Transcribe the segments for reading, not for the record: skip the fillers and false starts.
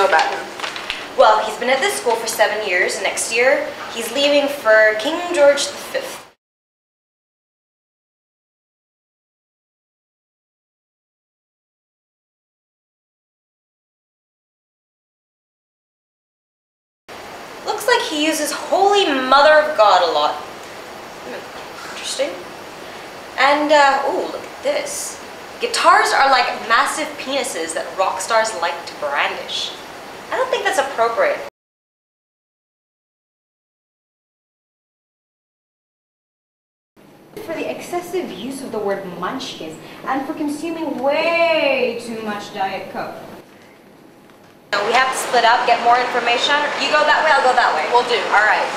know about him? Well, he's been at this school for 7 years, and next year he's leaving for King George V. Looks like he uses Holy Mother of God a lot. Interesting. And, ooh, look at this. Guitars are like massive penises that rock stars like to brandish. I don't think that's appropriate. For the excessive use of the word munchkins and for consuming way too much Diet Coke. We have to split up, get more information. You go that way, I'll go that way. Will do. All right.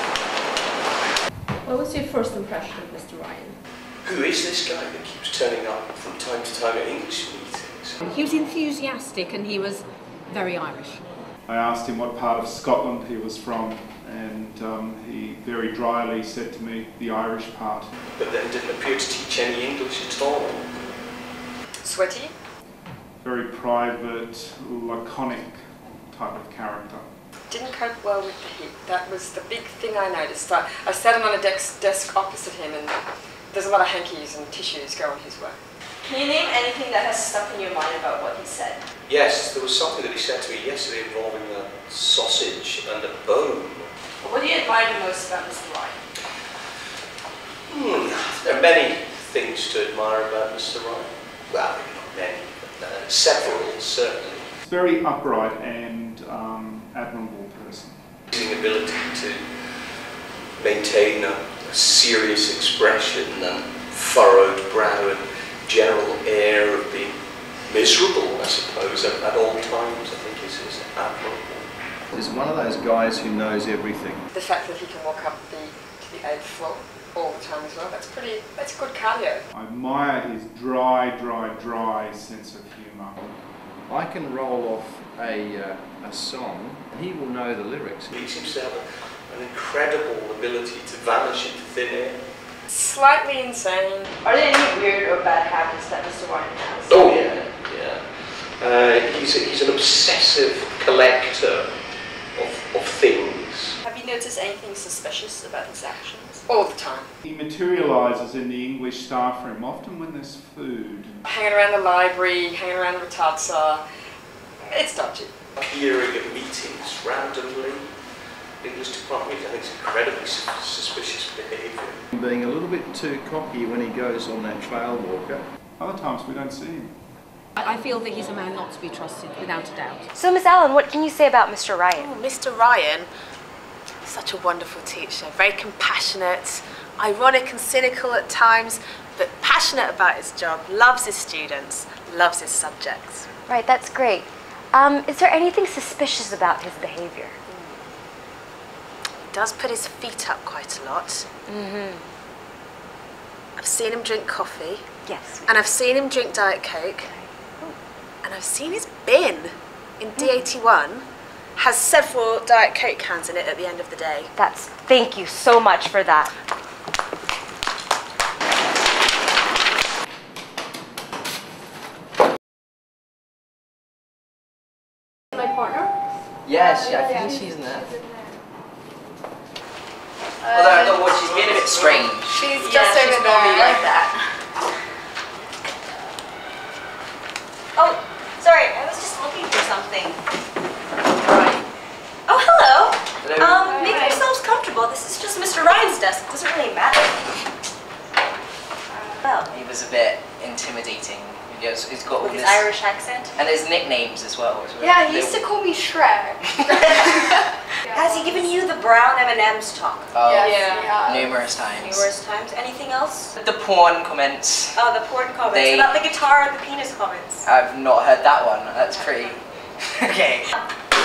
What was your first impression of Mr. Ryan? Who is this guy that keeps turning up from time to time at English meetings? He was enthusiastic and he was very Irish. I asked him what part of Scotland he was from, and he very dryly said to me, the Irish part. But then didn't appear to teach any English at all. Sweaty? Very private, laconic type of character. Didn't cope well with the heat. That was the big thing I noticed. I sat him on a desk opposite him, and there's a lot of hankies and tissues going his way. Can you name anything that has stuck in your mind about what he said? Yes, there was something that he said to me yesterday involving a sausage and a bone. What do you admire the most about Mr. Ryan? There are many things to admire about Mr. Ryan. Well, maybe not many, but several, certainly. He's a very upright and admirable person. His ability to maintain a serious expression and furrowed brow and general air of being miserable, I suppose, at all times, I think is admirable. He's one of those guys who knows everything. The fact that he can walk up to the 8th floor all the time as well, that's good cardio. I admire his dry sense of humour. I can roll off a song, and he will know the lyrics. He seems to have an incredible ability to vanish into thin air. Slightly insane. Are there any weird or bad habits that Mr. Ryan has? Oh yeah. He's an obsessive collector of things. Have you noticed anything suspicious about his actions? All the time. He materialises in the English staff room, often when there's food. Hanging around the library, hanging around the retardsa. It's dodgy. Appearing at meetings randomly. English department, I think it's incredibly suspicious behaviour. Being a little bit too cocky when he goes on that trail walker. Other times we don't see him. I feel that he's a man not to be trusted, without a doubt. So, Miss Allen, what can you say about Mr. Ryan? Oh, Mr. Ryan, such a wonderful teacher, very compassionate, ironic and cynical at times, but passionate about his job, loves his students, loves his subjects. Right, that's great. Is there anything suspicious about his behavior? He does put his feet up quite a lot. Mm-hmm. I've seen him drink coffee. Yes. And I've seen him drink Diet Coke. And I've seen his bin in D81 has several Diet Coke cans in it at the end of the day. Thank you so much for that. My partner? Yes, I think she's in there. Although I thought she's being a bit strange. She's just over there. Normally like that. Oh, sorry, I was just looking for something. Right. Oh, hello. Hello. Make yourselves comfortable. This is just Mr. Ryan's desk. It doesn't really matter. Well, He was a bit intimidating. He's got all with his this, Irish accent. and his nicknames as well. Yeah, he used to call me Shrek. Has he given you the brown M&M's talk? Oh, Yeah. numerous times. Numerous times. Anything else? The porn comments. Oh, the porn comments. They- About the guitar and the penis comments. I've not heard that one. That's pretty. Okay.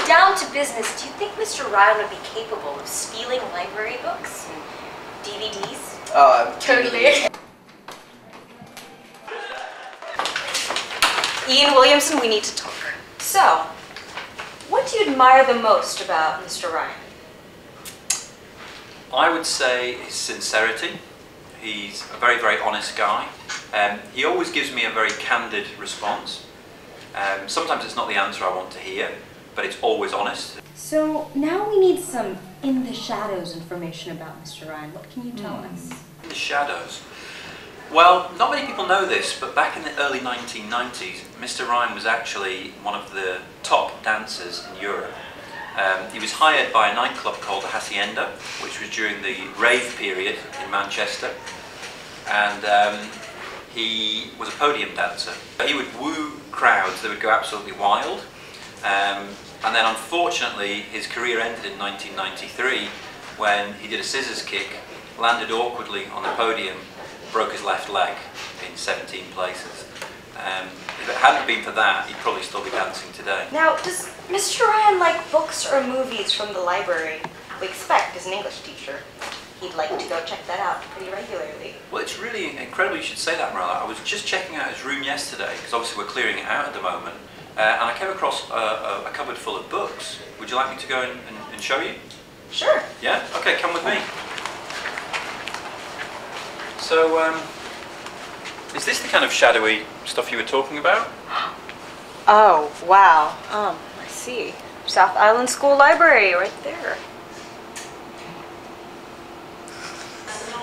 Down to business, do you think Mr. Ryan would be capable of stealing library books and DVDs? Oh, Totally. Ian Williamson, we need to talk. So, what do you admire the most about Mr. Ryan? I would say his sincerity. He's a very, very honest guy. He always gives me a very candid response. Sometimes it's not the answer I want to hear, but it's always honest. So now we need some in the shadows information about Mr. Ryan. What can you tell us? In the shadows. Well, not many people know this, but back in the early 1990s, Mr. Ryan was actually one of the top dancers in Europe. He was hired by a nightclub called the Hacienda, which was during the rave period in Manchester, and he was a podium dancer. He would woo crowds, they would go absolutely wild, and then unfortunately his career ended in 1993 when he did a scissors kick, landed awkwardly on the podium, broke his left leg in 17 places. If it hadn't been for that, he'd probably still be dancing today. Now, does Mr. Ryan like books or movies from the library? We expect, as an English teacher, he'd like to go check that out pretty regularly. Well, it's really incredible you should say that, Marilla. I was just checking out his room yesterday, because obviously we're clearing it out at the moment, and I came across a cupboard full of books. Would you like me to go and show you? Sure. Yeah? Okay, come with me. So, is this the kind of shadowy stuff you were talking about? Oh, wow. I see. South Island School Library, right there.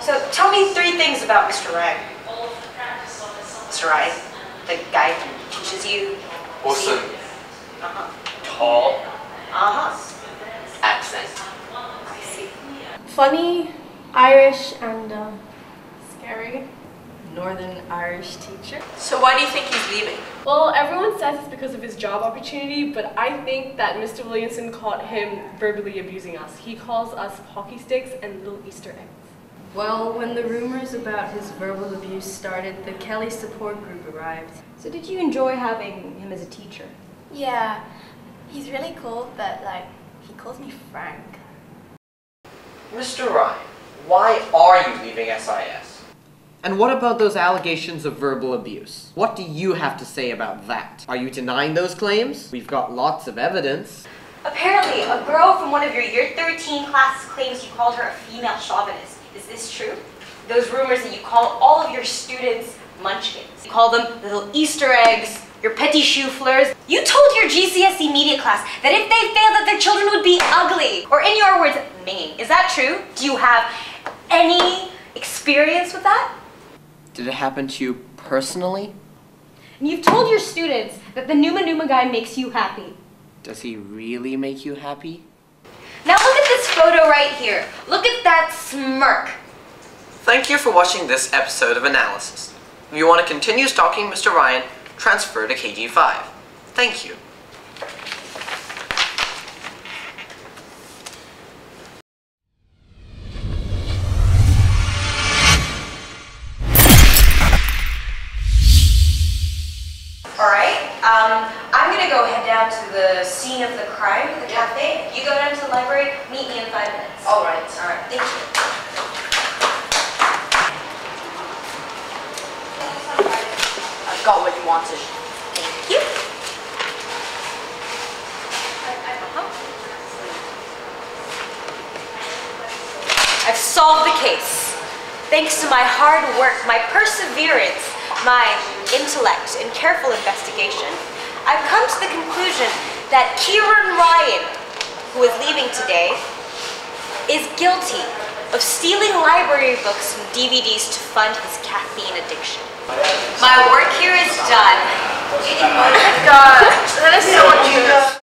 So, tell me 3 things about Mr. Ryan. Mr. Ryan, the guy who teaches you. Awesome. Tall. Accent. I see. Funny, Irish, and scary. Northern Irish teacher. So why do you think he's leaving? Well, everyone says it's because of his job opportunity, but I think that Mr. Williamson caught him verbally abusing us. He calls us hockey sticks and little Easter eggs. Well, when the rumors about his verbal abuse started, the Kelly support group arrived. So did you enjoy having him as a teacher? Yeah, he's really cool, but he calls me Frank. Mr. Ryan, why are you leaving SIS? And what about those allegations of verbal abuse? What do you have to say about that? Are you denying those claims? We've got lots of evidence. Apparently, a girl from one of your Year 13 classes claims you called her a female chauvinist. Is this true? Those rumors that you call all of your students munchkins. You call them little Easter eggs, your petit choux-fleurs. You told your GCSE media class that if they failed that their children would be ugly. Or in your words, minging. Is that true? Do you have any experience with that? Did it happen to you personally? And you've told your students that the Numa Numa guy makes you happy. Does he really make you happy? Now look at this photo right here. Look at that smirk. Thank you for watching this episode of Analysis. If you want to continue stalking Mr. Ryan, transfer to KG5. Thank you. Alright, I'm gonna go head down to the scene of the crime, the cafe. You go down to the library, meet me in 5 minutes. Alright. Alright, thank you. I've got what you wanted. Thank you. I've solved the case. Thanks to my hard work, my perseverance, my intellect and careful investigation, I've come to the conclusion that Kieran Ryan, who is leaving today, is guilty of stealing library books and DVDs to fund his caffeine addiction. My work here is done. Oh my god, that is so unusual.